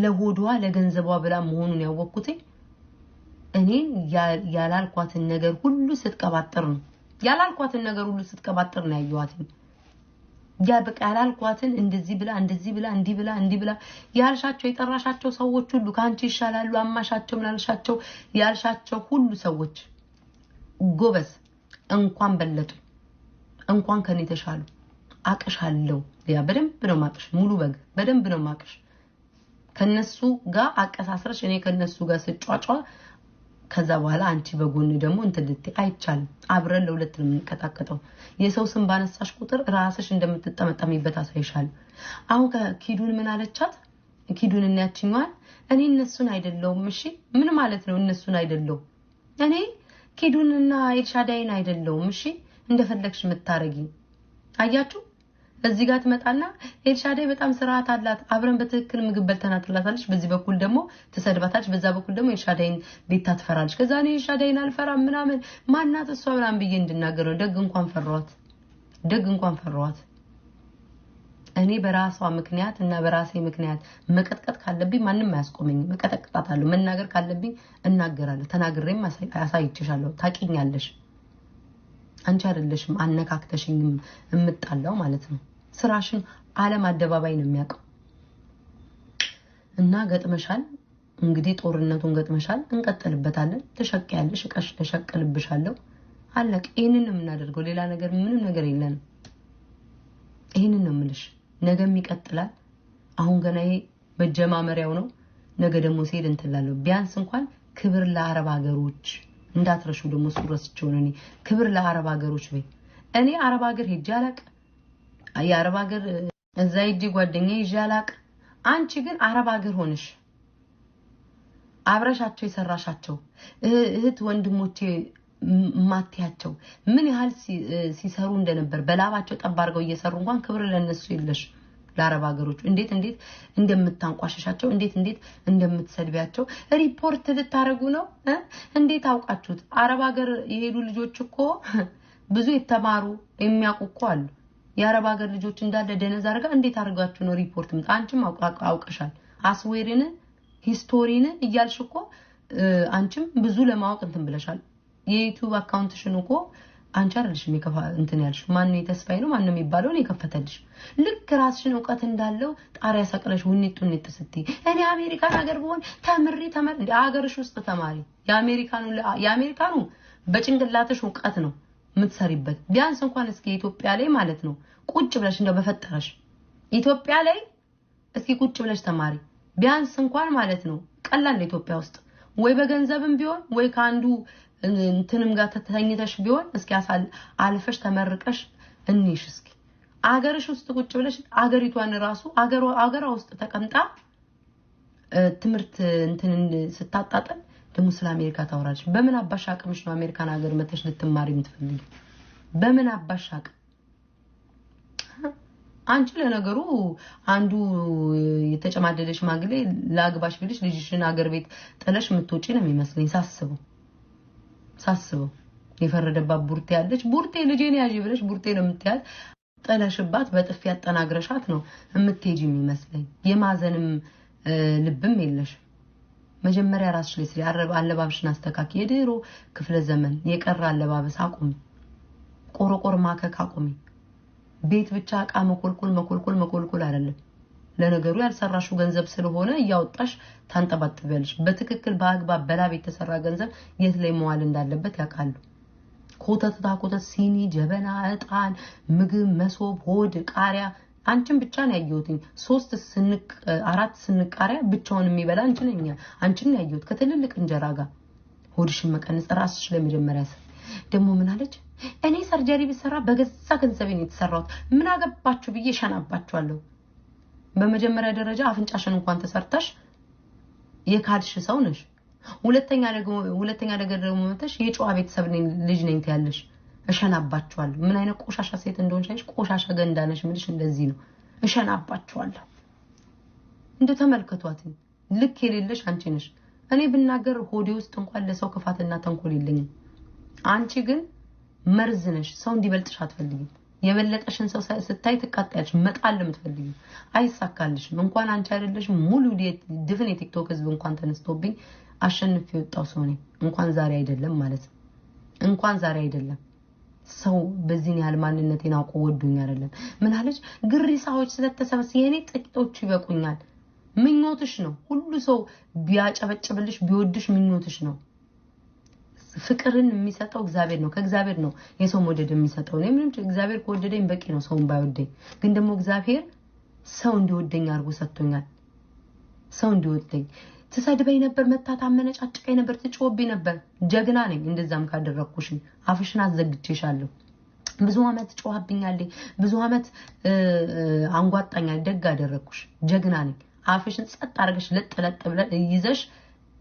ለሆዷ ለገንዘቧ ብላ መሆኑን ያወቅኩት እኔ ያላልኳትን ነገር ሁሉ ስትቀባጥር ነው ያዩዋት ያ በቃ ያላልኳትን እንደዚህ ብላ እንዲህ ብላ ያልሻቸው የጠራሻቸው ሰዎች ሁሉ ካንቺ ይሻላሉ አማሻቸው ምናልሻቸው ያልሻቸው ሁሉ ሰዎች ጎበዝ እንኳን በለጡ እንኳን ከኔ ተሻሉ አቀሻለሁ ያ በደንብ ነው ማቀሽ ሙሉ በግ በደንብ ነው ማቀሽ ከነሱ ጋር አቀሳስረሽ እኔ ከነሱ ጋር ስጫጫ ከዛ በኋላ አንቺ በጎን ደግሞ እንትልት አይቻል አብረን ለሁለት ነው የምንቀጣቀጠው የሰው ስም ባነሳሽ ቁጥር ራስሽ እንደምትጠመጠሚበት አሳይሻል አሁን ከኪዱን ምን አለቻት ኪዱን እና ያቺኛዋን እኔ እነሱን አይደለሁም እሺ ምን ማለት ነው እነሱን አይደለሁም እኔ ኪዱንና ኤልሻዳይን አይደለሁም እሺ እንደፈለግሽ መታረጊ አያችሁ እዚህ ጋር ትመጣና ኤልሻዳይ በጣም ስርዓት አላት አብረን በትክክል ምግብ በልተናትላታለች በዚህ በኩል ደግሞ ተሰድባታች በዛ በኩል ደግሞ ኤልሻዳይን ቤታ ትፈራለች ከዛ እኔ ኤልሻዳይን አልፈራም ምናምን ማናት እሷ ምናምን ብዬ እንድናገረው ደግ እንኳን ፈራዋት እኔ በራሷ ምክንያት እና በራሴ ምክንያት መቀጥቀጥ ካለብኝ ማንንም አያስቆመኝ መቀጥቀጣታለሁ መናገር ካለብኝ እናገራለሁ ተናግሬም አሳይቼሻለሁ ታቂኛለሽ አንቺ አይደለሽም አነካክተሽኝ እምጣላው ማለት ነው ስራሽን ዓለም አደባባይ ነው የሚያቀው እና ገጥመሻል እንግዲህ ጦርነቱን ገጥመሻል እንቀጥልበታለን ተሸቀያለሽ እቀሽ ተሸቀልብሻለሁ አለቅ ይሄንን ነው የምናደርገው ሌላ ነገር ምንም ነገር የለንም ይሄንን ነው የምልሽ ነገም ይቀጥላል አሁን ገና ይሄ መጀማመሪያው ነው ነገ ደግሞ ሲሄድ እንትላለው ቢያንስ እንኳን ክብር ለአረብ ሀገሮች እንዳትረሹ ደግሞ ሱረስቸው ነኝ ክብር ለአረብ ሀገሮች በይ እኔ አረብ ሀገር ሄጄ አላቅ የአረብ ሀገር እዛ ሄጄ ጓደኛዬ ይዤ አላቅ አንቺ ግን አረብ ሀገር ሆነሽ አብረሻቸው የሰራሻቸው እህት ወንድሞቼ ማቲያቸው ምን ያህል ሲሰሩ እንደነበር በላባቸው ጠባርገው እየሰሩ እንኳን ክብር ለነሱ ይለሽ ለአረብ ሀገሮች እንዴት እንደምታንቋሽሻቸው እንዴት እንደምትሰድቢያቸው ሪፖርት ልታረጉ ነው እንዴት አውቃችሁት አረብ ሀገር የሄዱ ልጆች እኮ ብዙ የተማሩ የሚያውቁ አሉ የአረብ ሀገር ልጆች እንዳለ ደነዝ አርጋ እንዴት አርጋችሁ ነው ሪፖርት ምጣ አንቺም አውቀሻል አስዌሪን ሂስቶሪን እያልሽኮ አንቺም ብዙ ለማወቅ እንትን ብለሻል የዩቲዩብ አካውንትሽን እኮ አንቺ አይደልሽም የከፋ እንትን ያልሽ ማን ነው የተስፋይ ነው ማን ነው የሚባለው ነው የከፈተልሽ ልክ ራስሽን ዕውቀት እንዳለው ጣሪያ ሰቅለሽ ውንጡን እንትስቲ እኔ አሜሪካን ሀገር ብሆን ተምሪ እንደ ሀገርሽ ውስጥ ተማሪ የአሜሪካኑ በጭንቅላትሽ ዕውቀት ነው ምትሰሪበት ቢያንስ እንኳን እስኪ ኢትዮጵያ ላይ ማለት ነው ቁጭ ብለሽ እንደው በፈጠረሽ ኢትዮጵያ ላይ እስኪ ቁጭ ብለሽ ተማሪ ቢያንስ እንኳን ማለት ነው ቀላል ኢትዮጵያ ውስጥ ወይ በገንዘብም ቢሆን ወይ ካንዱ እንትንም ጋር ተተኝተሽ ቢሆን እስኪ አልፈሽ ተመርቀሽ እንይሽ እስኪ አገርሽ ውስጥ ቁጭ ብለሽ አገሪቷን ራሱ አገሯ ውስጥ ተቀምጣ ትምርት እንትን ስታጣጣም ደሞ ስለ አሜሪካ ታወራለሽ በምን አባሻቅምሽ ነው አሜሪካን ሀገር መተሽ ልትማሪ የምትፈልጊ በምን አባሻቅ አንቺ ለነገሩ አንዱ የተጨማደደሽ ማግሌ ላግባሽ ብልሽ ልጅሽን ሀገር ቤት ጥለሽ ምትወጪ ነው የሚመስለኝ ሳስበው የፈረደባት ቡርቴ ያለች ቡርቴ ልጄን ያጂ ብለሽ ቡርቴ ነው የምትያዝ ጥለሽባት በጥፊ ያጠናግረሻት ነው የምትሄጂ የሚመስለኝ የማዘንም ልብም የለሽ መጀመሪያ ራስሽ ላይ ስለ አለባብሽን አስተካኪ የድሮ ክፍለ ዘመን የቀረ አለባበስ አቁሚ ቆሮቆር ማከክ አቁሚ ቤት ብቻ አቃ መኮልኮል አይደለም ለነገሩ ያልሰራሽው ገንዘብ ስለሆነ ያወጣሽ ታንጠባጥበልሽ በትክክል በአግባብ በላብ የተሰራ ገንዘብ የት ላይ መዋል እንዳለበት ያቃሉ ኮተት ሲኒ ጀበና እጣን ምግብ መሶብ ሆድ ቃሪያ አንቺን ብቻ ነው ያየሁትኝ 4 ስንቅ ቃሪያ ብቻውን የሚበላ አንቺን ያየሁት ከትልልቅ እንጀራ ጋር ሆድሽን መቀነስ ራስሽ ለመጀመሪያ ደሞ ምን አለች እኔ ሰርጀሪ ቢሰራ በገዛ ገንዘቤ ነው የተሰራው ምን አገባችሁ ብዬ ሸናባችኋለሁ በመጀመሪያ ደረጃ አፍንጫሽን እንኳን ተሰርተሽ የካድሽ ሰው ነሽ ሁለተኛ ነገር ደግሞ መተሽ የጨዋ ቤተሰብ ልጅ ነኝ ትያለሽ እሸናባችኋለሁ ምን አይነት ቆሻሻ ሴት እንደሆንሽ ቆሻሻ ገንዳ ነሽ ምንሽ እንደዚህ ነው እሸናባችኋለሁ እንደ ተመልከቷት ልክ የሌለሽ አንቺ ነሽ እኔ ብናገር ሆዴ ውስጥ እንኳን ለሰው ክፋትና ተንኮል የለኝም አንቺ ግን መርዝ ነሽ ሰው እንዲበልጥሽ አትፈልጊም የበለጠሽን ሰው ስታይ ትቃጣያለሽ መጣል ለምትፈልጊ አይሳካልሽም እንኳን አንቺ አይደለሽ ሙሉ ድፍን የቲክቶክ ህዝብ እንኳን ተነስቶብኝ አሸንፍ የወጣው ሰው ነኝ እንኳን ዛሬ አይደለም ማለት እንኳን ዛሬ አይደለም ሰው በዚህ ያህል ማንነቴን አውቆ ወዶኝ አይደለም ምን አለች ግሪሳዎች ስለተሰበስ የኔ ጥቂቶች ይበቁኛል ምኞትሽ ነው ሁሉ ሰው ቢያጨበጭብልሽ ቢወድሽ ምኞትሽ ነው ፍቅርን የሚሰጠው እግዚአብሔር ነው ከእግዚአብሔር ነው የሰው መወደድ የሚሰጠው ነው ምንም እግዚአብሔር ከወደደኝ በቂ ነው ሰውን ባይወደኝ ግን ደግሞ እግዚአብሔር ሰው እንዲወደኝ አርጎ ሰጥቶኛል ሰው እንዲወደኝ ትሰድበኝ ነበር መታታመነጫጭቀኝ ነበር ትጮብኝ ነበር ጀግና ነኝ እንደዛም ካደረኩሽ አፍሽን አዘግቼሻለሁ ብዙ አመት ጮሃብኛል ብዙ አመት አንጓጣኛል ደግ አደረኩሽ ጀግና ነኝ አፍሽን ጸጥ አርገሽ ለጥለጥ ብለ ይዘሽ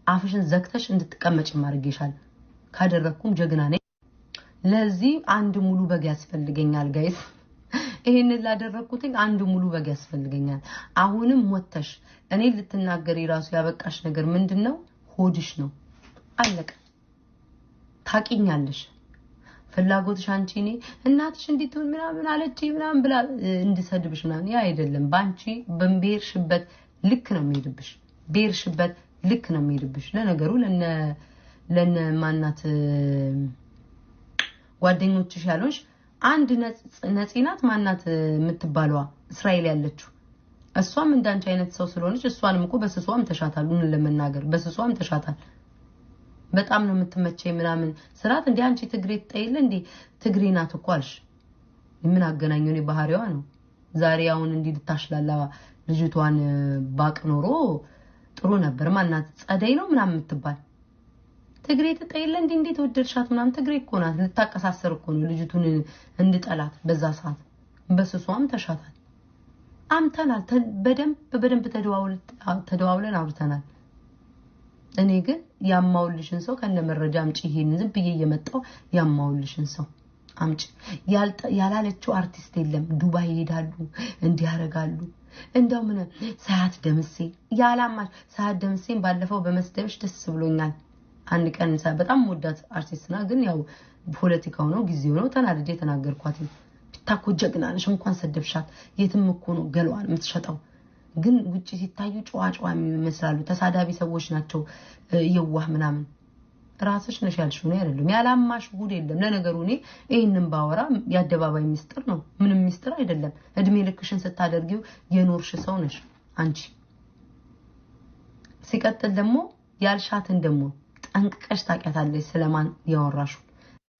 አፍሽን ዘግተሽ እንድትቀመጭ ማርገሻል ካደረኩም ጀግና ነኝ ለዚህ አንድ ሙሉ በግ ያስፈልገኛል ጋይስ ይሄንን ላደረኩትኝ አንድ ሙሉ በግ ያስፈልገኛል አሁንም ወተሽ እኔ ልትናገሪ ራሱ ያበቃሽ ነገር ምንድነው ሆድሽ ነው አለቀ ታቂኛለሽ ፍላጎትሽ አንቺ እኔ እናትሽ እንዲትሆን ምናምን አለች ምናምን ብላ እንድሰድብሽ ምናምን ያ አይደለም ባንቺ በምቤርሽበት ልክ ነው የሚሄድብሽ ቤርሽበት ልክ ነው የሚሄድብሽ ለነገሩ ለነ ማናት ጓደኞችሽ ያሉሽ አንድ ነጽናት ማናት የምትባለዋ እስራኤል ያለችው እሷም እንዳንቺ አይነት ሰው ስለሆነች እሷንም እኮ በስሷም ተሻታል ለመናገር በስሷም ተሻታል በጣም ነው የምትመቸኝ ምናምን ስራት እንዴ አንቺ ትግሬ ተጠይለ እንዴ ትግሬ ናት እኮ አልሽ ምን አገናኘው ነው ባህሪዋ ነው ዛሬ አሁን እንዲ ልታሽላላ ልጅቷን ባቅ ኖሮ ጥሩ ነበር ማናት ጸደይ ነው ምናምን የምትባል ትግሬ ተጠይለ እንዴ ተወደድሻት ምናምን ትግሬ እኮ ናት ልታቀሳሰር እኮ ነው ልጅቱን እንድጠላት በዛ ሰዓት በስሷም ተሻታል አምተናል በደንብ ተደዋውለን አውርተናል እኔ ግን ያማውልሽን ሰው ከነ መረጃ አምጪ ይሄን ዝም ብዬ የመጣው ያማውልሽን ሰው አምጪ ያላለችው አርቲስት የለም ዱባይ ይሄዳሉ እንዲ ያረጋሉ እንደው ምን ሰዓት ደምሴ ያላማሽ ሰዓት ደምሴን ባለፈው በመስደብሽ ደስ ብሎኛል አንድ ቀን በጣም ወዳት አርቲስትና ግን ያው ፖለቲካው ነው ጊዜው ነው ተናድጄ ተናገርኳት። ብታኮ ጀግና ነሽ እንኳን ሰደብሻት የትም እኮ ነው ገለዋን የምትሸጠው። ግን ውጪ ሲታዩ ጨዋ ይመስላሉ ተሳዳቢ ሰዎች ናቸው የዋህ ምናምን። ራስሽ ነሽ ያልሽው ነው አይደለም ያላማሽ ጉድ የለም። ለነገሩ እኔ ይሄንን ባወራ ያደባባይ ሚስጥር ነው ምንም ሚስጥር አይደለም። እድሜ ልክሽን ስታደርጊው የኖርሽ ሰው ነሽ አንቺ። ሲቀጥል ደግሞ ያልሻትን ደግሞ ጠንቅቀሽ ታውቂያታለሽ ስለማን ያወራሹ።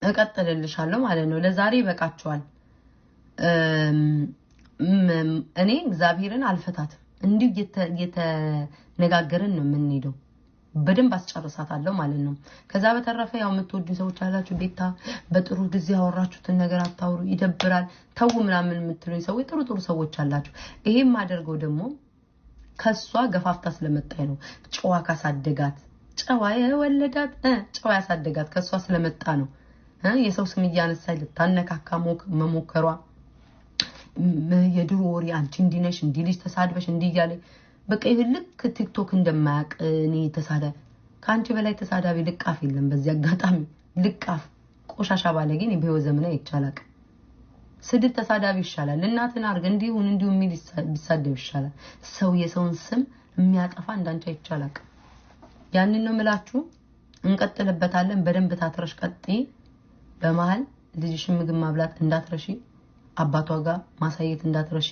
እቀጥልልሻለሁ ማለት ነው። ለዛሬ ይበቃችኋል። እኔ እግዚአብሔርን አልፈታትም እንዲሁ የተነጋገርን ነው የምንሄደው። በደንብ አስጨርሳታለሁ ማለት ነው። ከዛ በተረፈ ያው የምትወዱኝ ሰዎች አላችሁ ቤታ በጥሩ ጊዜ ያወራችሁትን ነገር አታውሩ ይደብራል ተው ምናምን የምትሉኝ ሰዎች ጥሩ ሰዎች አላችሁ። ይሄም አደርገው ደግሞ ከሷ ገፋፍታ ስለመጣይ ነው። ጨዋ ካሳደጋት ጨዋ የወለዳት ጨዋ ያሳደጋት ከሷ ስለመጣ ነው። የሰው ስም እያነሳይ ልታነካካ መሞከሯ የድሮ ወሬ አንቺ እንዲነሽ እንዲልጅ ተሳድበሽ እንዲያለ በቃ ይልክ ቲክቶክ እንደማያቅ እኔ ተሳዳቢ ካንቺ በላይ ተሳዳቢ ልቃፍ የለም። በዚህ አጋጣሚ ልቃፍ ቆሻሻ ባለጌ ነው በህይወት ዘመን አይቻላል። ስድብ ተሳዳቢ ይሻላል። እናትን አርገ እንዲሁን የሚል ቢሳደብ ይሻላል። ሰው የሰውን ስም የሚያጠፋ እንዳንቺ አይቻላል። ያንን ነው ምላችሁ። እንቀጥልበታለን። በደንብ ታትረሽ ቀጥይ። በመሃል ልጅሽን ምግብ ማብላት እንዳትረሺ፣ አባቷ ጋር ማሳየት እንዳትረሺ፣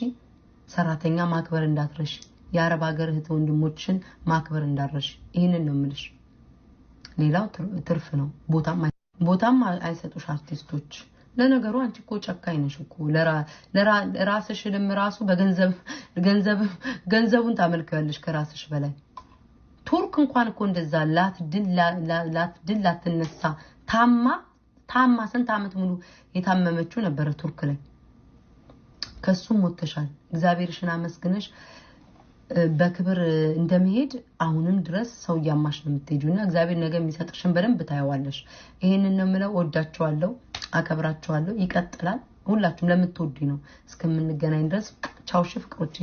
ሰራተኛ ማክበር እንዳትረሺ፣ የአረብ ሀገር እህት ወንድሞችን ማክበር እንዳትረሺ። ይሄንን ነው የምልሽ። ሌላው ትርፍ ነው። ቦታም አይሰጡሽ አርቲስቶች። ለነገሩ አንቺ እኮ ጨካኝ ነሽ እኮ ለራስሽንም ራሱ ገንዘቡን ታመልከያለሽ ከራስሽ በላይ። ቱርክ እንኳን እኮ እንደዛ ላትድል ላትነሳ ታማ ስንት አመት ሙሉ የታመመችው ነበር ቱርክ ላይ። ከሱም ወጥተሻል። እግዚአብሔርሽን አመስግነሽ በክብር እንደመሄድ አሁንም ድረስ ሰው ያማሽ ነው የምትሄጂውና እግዚአብሔር ነገ የሚሰጥሽን በደንብ ታያዋለሽ። ይሄንን ነው የምለው። ወዳችኋለሁ፣ አከብራችኋለሁ። ይቀጥላል። ሁላችሁም ለምትወዱኝ ነው። እስከምንገናኝ ድረስ ቻው ፍቅሮቼ።